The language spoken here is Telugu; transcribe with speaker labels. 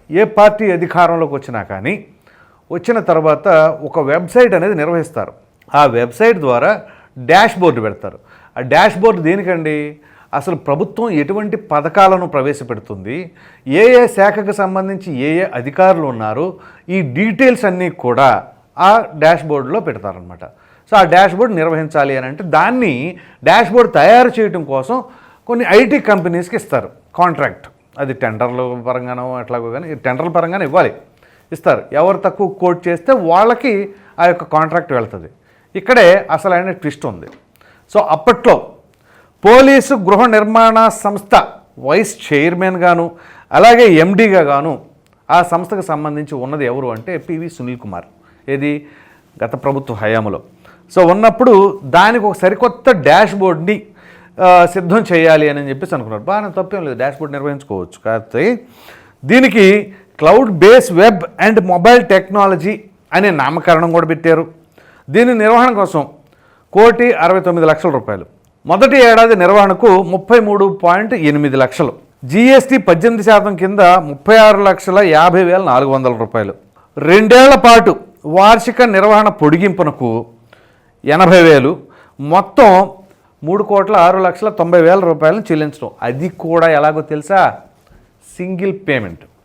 Speaker 1: ఏ పార్టీ అధికారంలోకి వచ్చినా కానీ వచ్చిన తర్వాత ఒక వెబ్సైట్ అనేది నిర్వహిస్తారు. ఆ వెబ్సైట్ ద్వారా డాష్ బోర్డు పెడతారు. ఆ డాష్ బోర్డు దేనికండి? అసలు ప్రభుత్వం ఎటువంటి పథకాలను ప్రవేశపెడుతుంది, ఏ ఏ శాఖకు సంబంధించి ఏ ఏ అధికారులు ఉన్నారు, ఈ డీటెయిల్స్ అన్నీ కూడా ఆ డాష్ బోర్డులో పెడతారనమాట. సో ఆ డాష్ బోర్డు నిర్వహించాలి అని అంటే దాన్ని డాష్ బోర్డు తయారు చేయడం కోసం కొన్ని ఐటీ కంపెనీస్కి ఇస్తారు కాంట్రాక్ట్. అది టెండర్ల పరంగానో అట్లాగో కానీ టెండర్ల పరంగానే ఇస్తారు. ఎవరు తక్కువ కోట్ చేస్తే వాళ్ళకి ఆ యొక్క కాంట్రాక్ట్ వెళ్తుంది. ఇక్కడే అసలైన ట్విస్ట్ ఉంది. సో అప్పట్లో పోలీసు గృహ నిర్మాణ సంస్థ వైస్ చైర్మన్ గాను అలాగే ఎండీగా గాను ఆ సంస్థకు సంబంధించి ఉన్నది ఎవరు అంటే పివి సునీల్ కుమార్. ఏది గత ప్రభుత్వ హయాంలో. సో ఉన్నప్పుడు దానికి ఒక సరికొత్త డాష్ బోర్డ్ని సిద్ధం చేయాలి అని చెప్పేసి అనుకున్నారు. బాగానే తప్పేం లేదు, డాష్ బోర్డ్ నిర్వహించుకోవచ్చు. కాకపోతే దీనికి cloud base web and mobile technology అనే నామకరణం కూడా పెట్టారు. దీని నిర్వహణ కోసం 1,69,00,000 రూపాయలు. మొదటి ఏడాది నిర్వహణకు 33.8 లక్షలు. జీఎస్టీ 18% కింద 36,50,400 రూపాయలు. 2 ఏళ్ల పాటు వార్షిక నిర్వహణ పొడిగింపునకు 80,000. మొత్తం 3,06,90,000 రూపాయలను చెల్లించడం. అది కూడా ఎలాగో తెలుసా? Single payment.